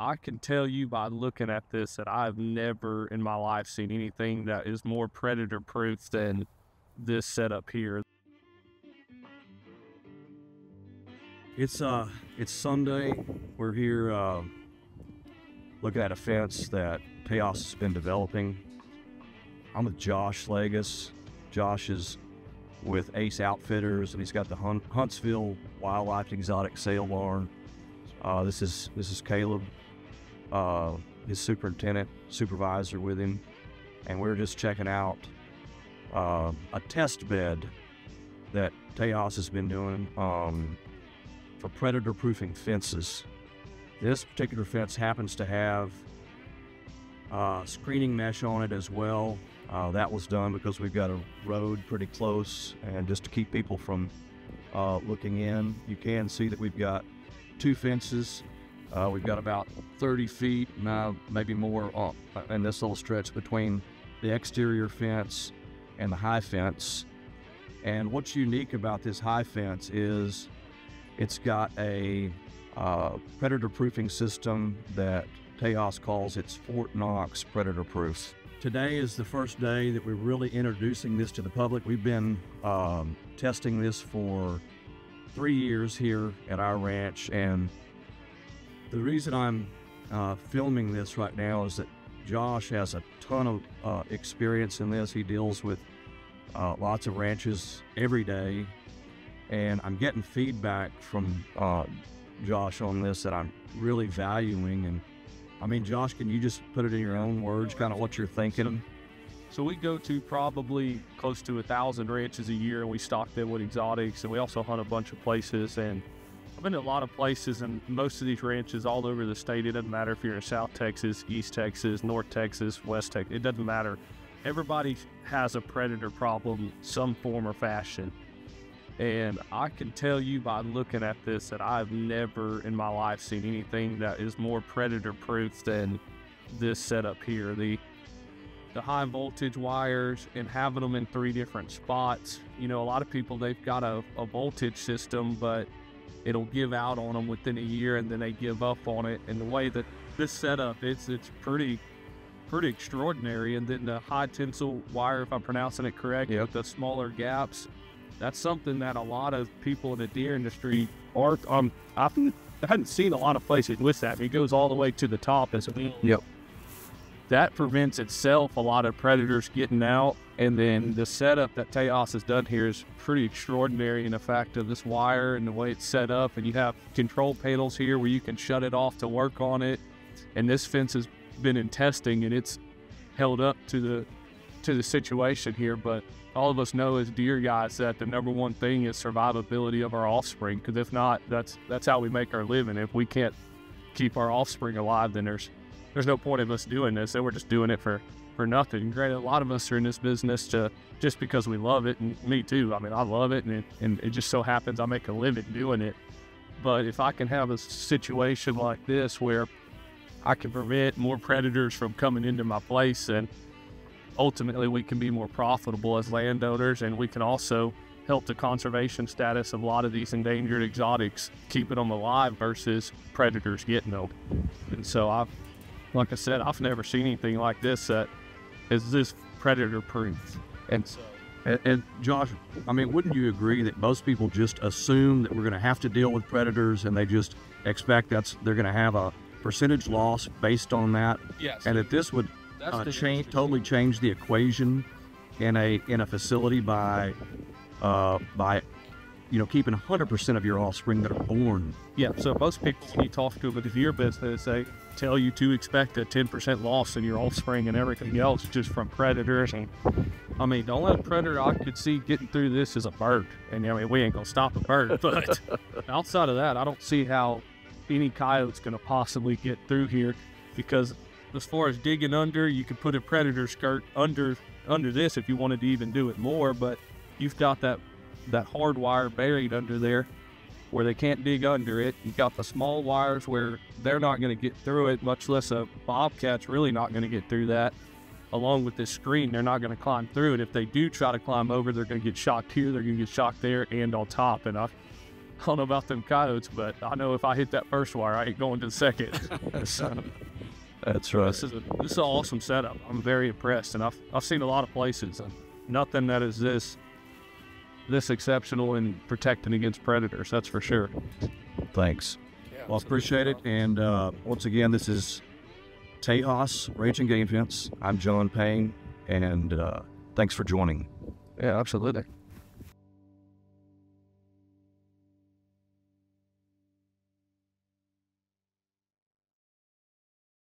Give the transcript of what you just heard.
I can tell you by looking at this that I've never in my life seen anything that is more predator proof than this setup here. It's Sunday. We're here looking at a fence that Teos has been developing. I'm with Josh Legas. Josh is with Ace Outfitters, and he's got the Huntsville Wildlife Exotic Sale Barn. This is Caleb, his supervisor with him, and we're just checking out a test bed that Teos has been doing for predator proofing fences. This particular fence happens to have screening mesh on it as well. That was done because we've got a road pretty close, and just to keep people from looking in. You can see that we've got two fences. We've got about 30 feet, maybe more, in this little stretch between the exterior fence and the high fence. And what's unique about this high fence is it's got a predator proofing system that Teos calls its Fort Knox predator proof. Today is the first day that we're really introducing this to the public. We've been testing this for 3 years here at our ranch, and the reason I'm filming this right now is that Josh has a ton of experience in this. He deals with lots of ranches every day, and I'm getting feedback from Josh on this that I'm really valuing. And I mean, Josh, can you just put it in your own words, kind of what you're thinking? So we go to probably close to 1,000 ranches a year, and we stock them with exotics, and we also hunt a bunch of places. And I've been to a lot of places, and most of these ranches all over the state. It doesn't matter if you're in South Texas, East Texas, North Texas, West Texas. It doesn't matter. Everybody has a predator problem, some form or fashion. And I can tell you by looking at this that I've never in my life seen anything that is more predator proof than this setup here. The high voltage wires, and having them in 3 different spots. You know, a lot of people, they've got a voltage system, but it'll give out on them within a year, and then they give up on it. And the way that this setup, it's pretty extraordinary. And then the high tensile wire, if I'm pronouncing it correct, Yep. the smaller gaps, that's something that a lot of people in the deer industry are, I hadn't seen a lot of places with that. It goes all the way to the top as well. Yep. That prevents itself a lot of predators getting out. And then the setup that Teos has done here is pretty extraordinary in the fact of this wire and the way it's set up. And you have control panels here where you can shut it off to work on it. And this fence has been in testing, and it's held up to the situation here. But all of us know as deer guys that the number one thing is survivability of our offspring, because if not, that's how we make our living. If we can't keep our offspring alive, then there's no point of us doing this. And we're just doing it for nothing. Granted, a lot of us are in this business just because we love it, and me too. I mean, I love it, and it just so happens I make a living doing it. But if I can have a situation like this where I can prevent more predators from coming into my place, and ultimately we can be more profitable as landowners, and we can also help the conservation status of a lot of these endangered exotics, keeping them alive versus predators getting them. And so like I said, I've never seen anything like this that is this predator proof. And so, And Josh, I mean, wouldn't you agree that most people just assume that we're going to have to deal with predators, and they just expect they're going to have a percentage loss based on that? yes, And that this would totally change the equation in a facility by keeping 100% of your offspring that are born. Yeah, so most people, when you talk to them in the deer business, they tell you to expect a 10% loss in your offspring and everything else just from predators. And I mean, the only predator I could see getting through this is a bird. And I mean, we ain't gonna stop a bird, but outside of that, I don't see how any coyote's gonna possibly get through here, because as far as digging under, you could put a predator skirt under this if you wanted to even do it more, but you've got that hard wire buried under there where they can't dig under it. You've got the small wires where they're not going to get through it, much less a bobcat's really not going to get through that. Along with this screen, they're not going to climb through it. If they do try to climb over, they're going to get shocked here, they're going to get shocked there, and on top. And don't know about them coyotes, but I know if I hit that first wire, I ain't going to the second. So, That's right. this is an awesome setup. I'm very impressed, and I've seen a lot of places, and nothing that is this exceptional in protecting against predators. That's for sure. Thanks. Well, appreciate it. And once again, this is Tejas Ranch and Game Fence. I'm John Payne, and thanks for joining. Yeah, absolutely.